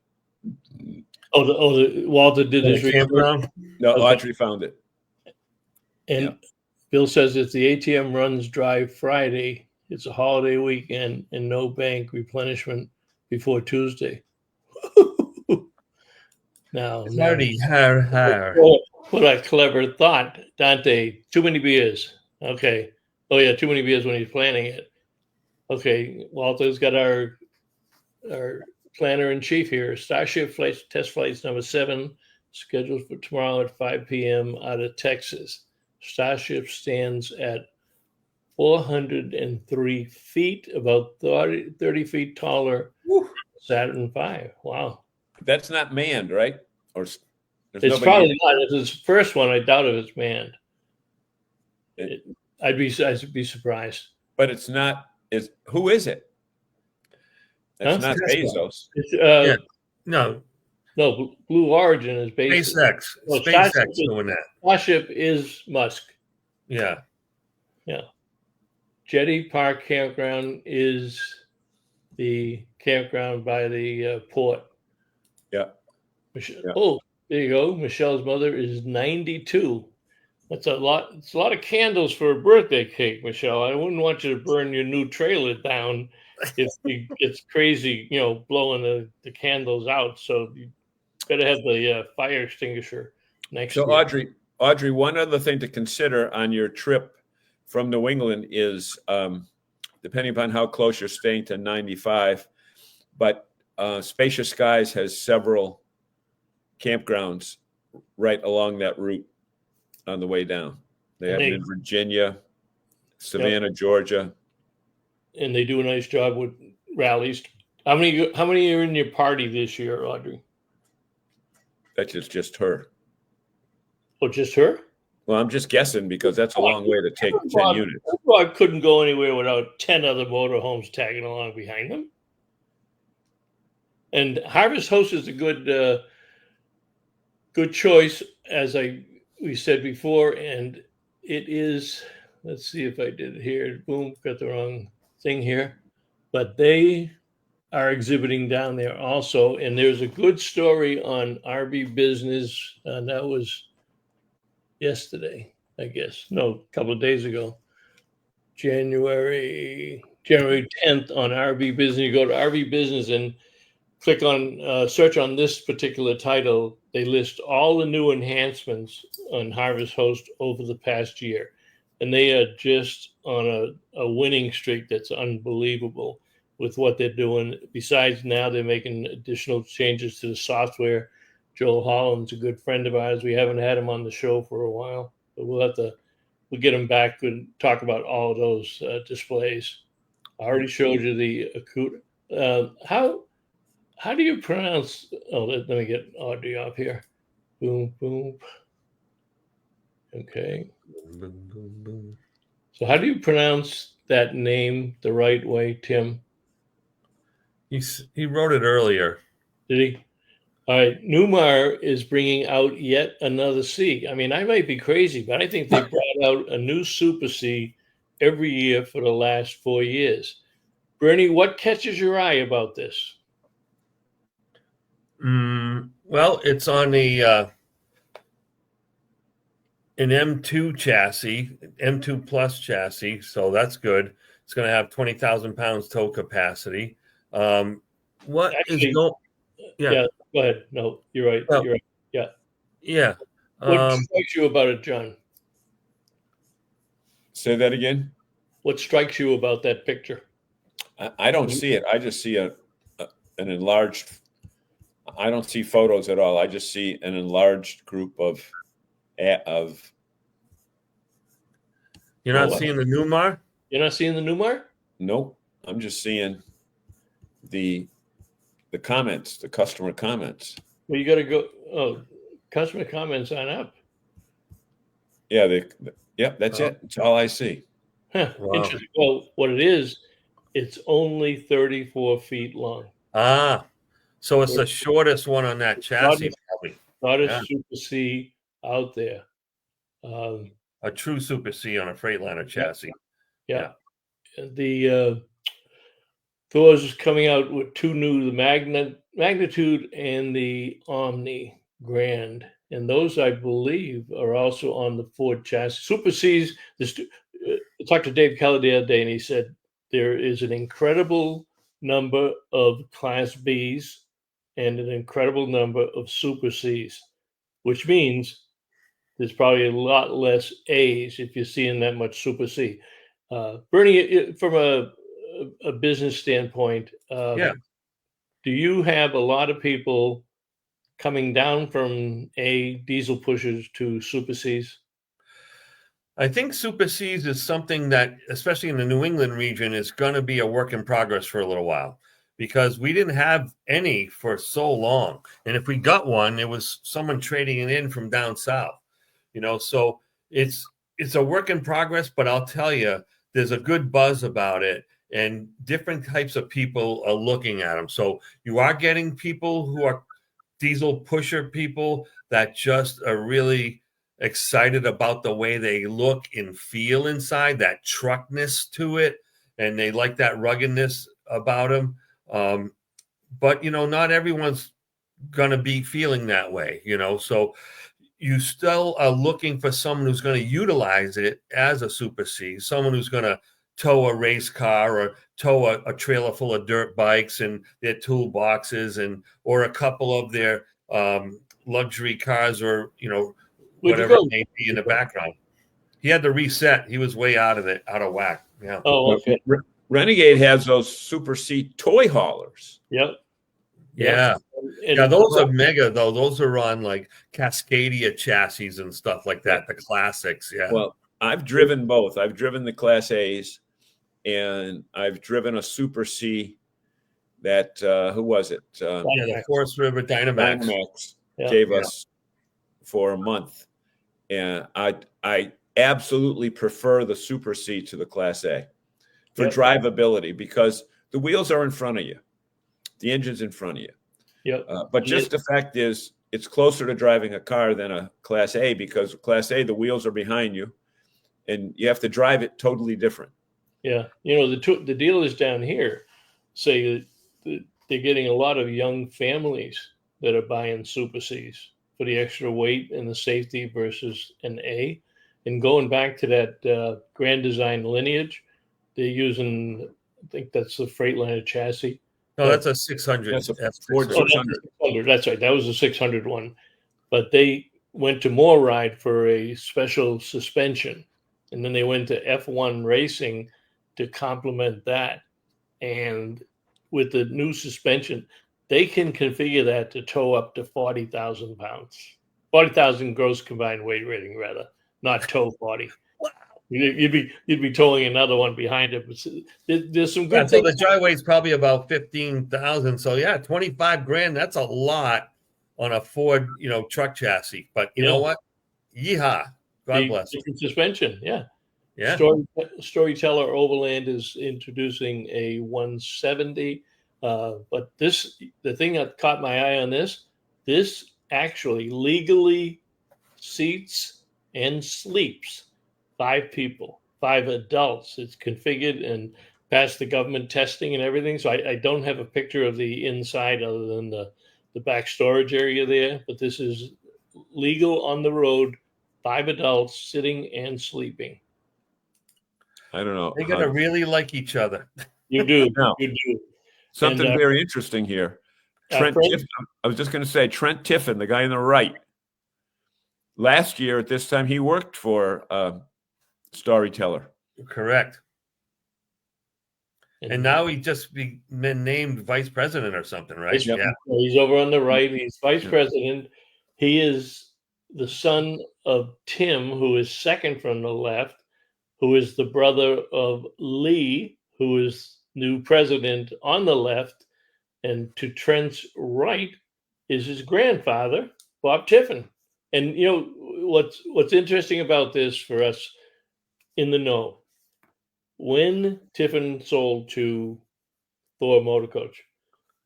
S2: The Walter did his research.
S4: Campground?
S3: No,
S2: Okay.
S3: Audrey found it.
S2: And
S3: Yeah.
S2: Bill says if the ATM runs dry Friday, it's a holiday weekend and no bank replenishment before Tuesday. Now,
S4: Hardy, har.
S2: what a clever thought, Dante. Too many beers. Okay. Oh yeah, too many beers when he's planning it. Okay, Walter's got our planner in chief here. Starship flights, test flights number 7, scheduled for tomorrow at 5 p.m. out of Texas. Starship stands at 403 feet, about 30 feet taller.
S3: Woo.
S2: Saturn V. Wow.
S3: That's not manned, right? Or there's
S2: It's
S3: nobody-
S2: probably not. It's his first one. I doubt if it's manned. I'd be surprised.
S3: But it's not. Who is it? That's
S2: Huh?
S3: not Bezos.
S2: It's,
S4: Yeah. No,
S2: No, Blue Origin is based.
S4: SpaceX.
S2: Well,
S4: SpaceX doing that.
S2: Starship is Musk.
S4: Yeah.
S2: Yeah. Jetty Park Campground is the campground by the port.
S3: Yeah. Yeah.
S2: Oh, there you go. Michelle's mother is 92. That's a lot. It's a lot of candles for a birthday cake, Michelle. I wouldn't want you to burn your new trailer down if it's crazy, blowing the candles out. So you better have the fire extinguisher next
S3: So
S2: year.
S3: Audrey, one other thing to consider on your trip from New England is, depending upon how close you're staying to 95, but Spacious Skies has several campgrounds right along that route on the way down. They have them in Virginia, Savannah, Georgia.
S2: And they do a nice job with rallies. How many are in your party this year, Audrey?
S3: That's just her.
S2: Oh, just her?
S3: Well, I'm just guessing because that's a long way to take 10 units.
S2: I couldn't go anywhere without 10 other motorhomes tagging along behind them. And Harvest Host is a good choice, as we said before, and it is. Let's see if I did it here. Boom, got the wrong thing here, but they are exhibiting down there also, and there's a good story on RV Business, and that was yesterday, I guess. No, a couple of days ago. January 10th on RV Business. You go to RV Business and click on search on this particular title. They list all the new enhancements on Harvest Host over the past year, and they are just on a winning streak that's unbelievable with what they're doing. Besides, now they're making additional changes to the software. Joel Holland's a good friend of ours. We haven't had him on the show for a while, but we'll get him back and talk about all of those displays. I already showed you the Akuta. How do you pronounce? Oh, let me get Audrey up here. Boom, boom. Okay.
S4: Boom, boom, boom.
S2: So how do you pronounce that name the right way, Tim?
S4: He wrote it earlier.
S2: Did he? All right. Newmar is bringing out yet another C. I mean, I might be crazy, but I think they brought out a new Super C every year for the last 4 years. Bernie, what catches your eye about this?
S4: Well, it's on an M2 chassis, M2 Plus chassis, so that's good. It's going to have 20,000 pounds tow capacity. Yeah.
S2: Yeah, go ahead. No, you're right.
S4: Well,
S2: you're right. Yeah.
S4: Yeah.
S2: What strikes you about it, John?
S3: Say that again.
S2: What strikes you about that picture?
S3: I don't see it. I just see an enlarged. I don't see photos at all. I just see an enlarged group of.
S4: You're not seeing the Newmar?
S2: You're not seeing the Newmar?
S3: Nope. I'm just seeing the comments, the customer comments.
S2: Well, you got to go. Oh, customer comments on up.
S3: Yeah, yep, that's it. That's all I see.
S2: Huh,
S4: Wow.
S2: interesting. Well, what it is, it's only 34 feet long.
S4: So it's the shortest one on that chassis, probably.
S2: Not a Super C out there.
S4: A true Super C on a Freightliner chassis.
S2: Yeah. The Thor's is coming out with two new, the Magnitude and the Omni Grand. And those, I believe, are also on the Ford chassis. Super C's, I talked to Dave Keller the other day, and he said there is an incredible number of Class Bs and an incredible number of Super C's, which means there's probably a lot less A's if you're seeing that much Super C. Bernie, from a business standpoint, do you have a lot of people coming down from diesel pushers to Super C's?
S4: I think Super C's is something that, especially in the New England region, is going to be a work in progress for a little while, because we didn't have any for so long. And if we got one, it was someone trading it in from down south, so it's a work in progress, but I'll tell you, there's a good buzz about it, and different types of people are looking at them. So you are getting people who are diesel pusher people that just are really excited about the way they look and feel inside, that truckness to it, and they like that ruggedness about them. But not everyone's gonna be feeling that way, so you still are looking for someone who's going to utilize it as a Super C, someone who's going to tow a race car or tow a trailer full of dirt bikes and their toolboxes or a couple of their luxury cars, or whatever it may be in the background. He had to reset. He was way out of whack. Yeah.
S2: Oh, okay.
S3: Renegade has those Super C toy haulers.
S2: Yep.
S4: Yeah.
S2: And
S4: Yeah, those are mega though. Those are on like Cascadia chassis and stuff like that. The classics. Yeah.
S3: Well, I've driven both. I've driven the Class A's, and I've driven a Super C that who was it?
S4: The Forest River Dynamax
S3: gave us for a month, and I absolutely prefer the Super C to the Class A for drivability, because the wheels are in front of you, the engine's in front of you.
S2: Yep.
S3: But just the fact is, it's closer to driving a car than a Class A, because Class A, the wheels are behind you, and you have to drive it totally different.
S2: Yeah. The dealers down here say that they're getting a lot of young families that are buying Super Cs for the extra weight and the safety versus an A. And going back to that Grand Design lineage, they're using, I think that's the Freightliner chassis.
S4: No, that's a 600.
S3: That's a Ford
S2: Oh,
S3: 600.
S2: that's right. That was a 600 one. But they went to MoreRide for a special suspension. And then they went to F1 Racing to complement that. And with the new suspension, they can configure that to tow up to 40,000 pounds. 40,000 gross combined weight rating, rather, not tow 40. You'd be towing another one behind it. There's some good things.
S4: So the dry weight's probably about 15,000. So yeah, 25 grand. That's a lot on a Ford, truck chassis. But you know what? Yeehaw! God bless.
S2: Different suspension. Yeah.
S4: Yeah.
S2: Storyteller Overland is introducing a 170. But the thing that caught my eye on this actually legally seats and sleeps 5 people, 5 adults. It's configured and passed the government testing and everything. So I don't have a picture of the inside other than the back storage area there. But this is legal on the road, 5 adults sitting and sleeping.
S3: I don't know.
S4: They're going to really like each other.
S2: You do.
S3: No.
S2: You do.
S3: Something
S2: And,
S3: very interesting here. Trent Tiffin, I was just going to say, Trent Tiffin, the guy on the right. Last year at this time, he worked for Storyteller.
S4: Correct. And now he just been named vice president or something, right?
S3: Yep.
S4: Yeah.
S2: He's over on the right. He's vice president. He is the son of Tim, who is second from the left, who is the brother of Lee, who is new president on the left. And to Trent's right is his grandfather, Bob Tiffin. And what's interesting about this for us in the know, when Tiffin sold to Thor Motor Coach,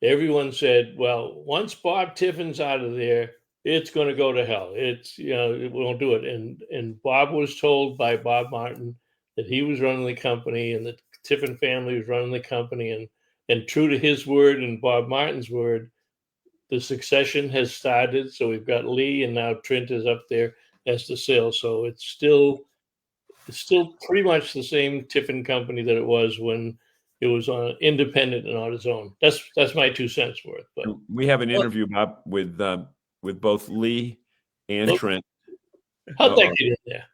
S2: everyone said, well, once Bob Tiffin's out of there, it's going to go to hell. We won't do it. And Bob was told by Bob Martin that he was running the company and the Tiffin family was running the company. And true to his word and Bob Martin's word, the succession has started. So we've got Lee, and now Trent is up there as the sales. So it's still pretty much the same Tiffin company that it was when it was on independent and on its own. That's my 2 cents worth. But
S3: we have an interview, Bob, with both Lee and Trent.
S2: How'd that get in there?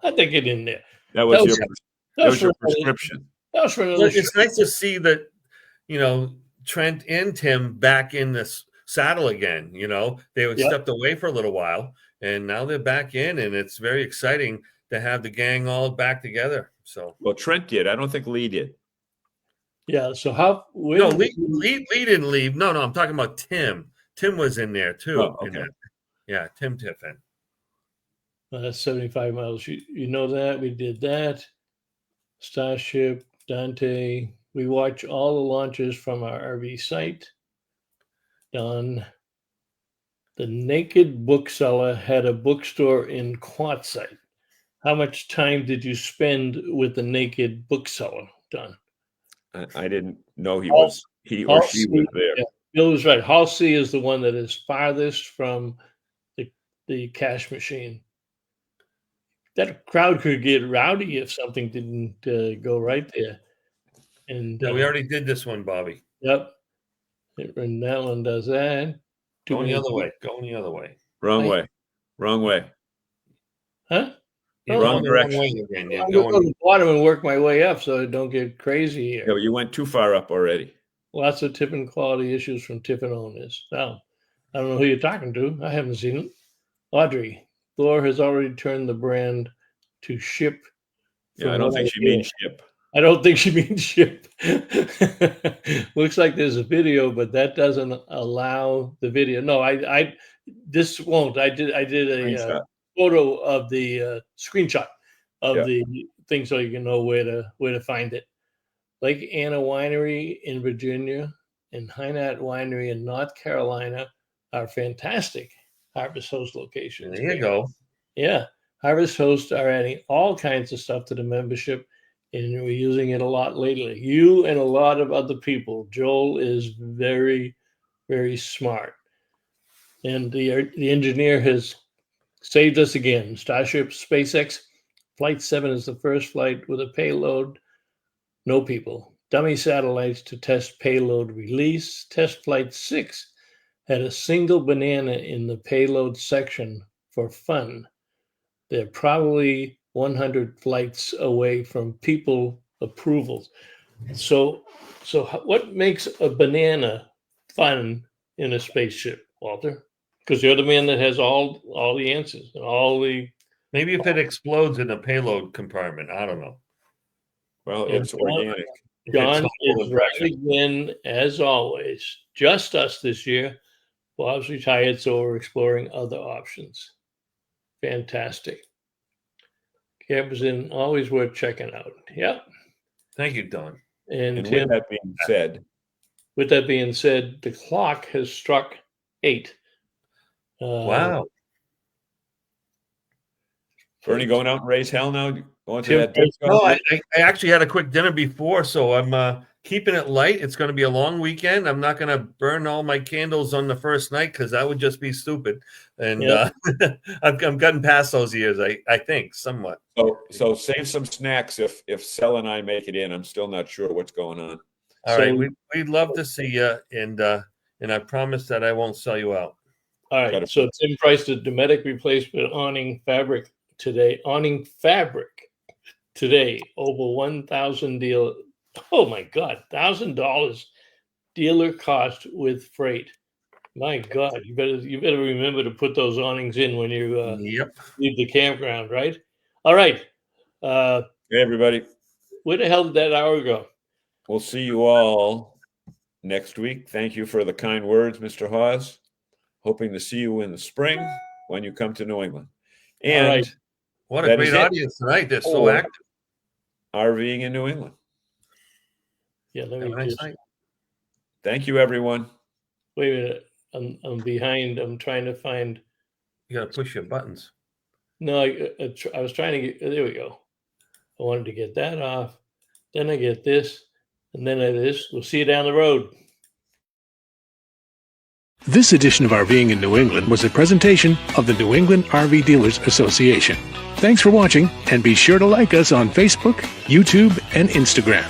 S2: How'd that get in there?
S3: That was your prescription.
S2: That was for another
S4: It's nice to see that, Trent and Tim back in this saddle again. They stepped away for a little while, and now they're back in, and it's very exciting to have the gang all back together. So,
S3: well, Trent did. I don't think Lee did.
S2: Yeah. So
S4: Lee didn't leave. No, I'm talking about Tim. Tim was in there too.
S3: Oh, okay.
S4: Yeah, Tim Tiffin.
S2: That's 75 miles. You know that we did that. Starship, Dante. We watch all the launches from our RV site. Don. The Naked Bookseller had a bookstore in Quartzsite. How much time did you spend with the Naked Bookseller, Don?
S3: I didn't know he
S2: Hall-
S3: or she
S2: Hall
S3: was
S2: C,
S3: there.
S2: yeah, Bill was right. Hall C is the one that is farthest from the cash machine. That crowd could get rowdy if something didn't go right there. And
S4: Yeah, we already did this one, Bobby.
S2: yep, and that one does that. Too
S4: Going the
S2: many
S4: other way. Going the other way.
S3: Wrong
S2: I-
S3: way. Wrong way.
S2: Huh?
S4: You're
S2: Oh,
S3: Wrong
S4: going the wrong
S3: direction.
S4: way again. You're
S2: I'm going to
S4: going.
S2: the bottom and work my way up so I don't get crazy here.
S3: Yeah, but you went too far up already.
S2: Lots of tipping quality issues from tipping owners. Now, I don't know who you're talking to. I haven't seen it. Audrey, Thor has already turned the brand to ship.
S3: Yeah, I
S2: from
S3: don't
S2: what
S3: think she
S2: hear.
S3: means ship.
S2: I don't think she means ship. Looks like there's a video, but that doesn't allow the video. No, this won't. I did a
S3: Screenshot.
S2: photo of the screenshot of
S3: Yeah.
S2: the thing so you can know where to find it. Lake Anna Winery in Virginia and Hynat Winery in North Carolina are fantastic Harvest Host locations.
S4: There you go.
S2: Yeah. Harvest Hosts are adding all kinds of stuff to the membership, and we're using it a lot lately. You and a lot of other people. Joel is very, very smart. And the engineer has saved us again. Starship SpaceX Flight 7 is the first flight with a payload. No people. Dummy satellites to test payload release. Test Flight 6 had a single banana in the payload section for fun. They're probably 100 flights away from people approvals. So what makes a banana fun in a spaceship, Walter? Because you're the man that has all the answers and all the.
S4: Maybe if it explodes in the payload compartment, I don't know.
S3: Well,
S2: Yeah,
S3: it's organic.
S4: If
S2: John
S4: it's
S2: is
S4: full of
S2: right
S4: pressure.
S2: again, as always. Just us this year. Bob's retired, so we're exploring other options. Fantastic. Campers in, always worth checking out. Yep.
S4: Thank you, Don.
S2: And
S3: And
S2: Tim,
S3: with that being said,
S2: the clock has struck 8.
S4: Wow.
S3: Bernie going out and raise hell now? Going to
S2: Tim,
S3: that disco?
S4: No, I actually had a quick dinner before, so I'm keeping it light. It's going to be a long weekend. I'm not going to burn all my candles on the first night because that would just be stupid. And I've gotten past those years, I think, somewhat.
S3: So save some snacks if Sel and I make it in. I'm still not sure what's going on.
S4: All right, we'd love to see you, and I promise that I won't sell you out.
S2: All right. So Tim priced a Dometic replacement awning fabric today. Over 1,000 deal. Oh my God, $1,000 dealer cost with freight. My God, you better remember to put those awnings in when you leave the campground, right? All right.
S3: Hey, everybody.
S2: Where the hell did that hour go?
S3: We'll see you all next week. Thank you for the kind words, Mr. Hawes. Hoping to see you in the spring when you come to New England. And
S2: all right.
S4: What a great audience tonight. They're so active.
S3: RVing in New England.
S2: Yeah, let me just.
S3: Thank you, everyone.
S2: Wait a minute. I'm behind. I'm trying to find.
S4: You got to push your buttons.
S2: No, I was trying to get. There we go. I wanted to get that off. Then I get this, and then I this. We'll see you down the road.
S1: This edition of RVing in New England was a presentation of the New England RV Dealers Association. Thanks for watching, and be sure to like us on Facebook, YouTube, and Instagram.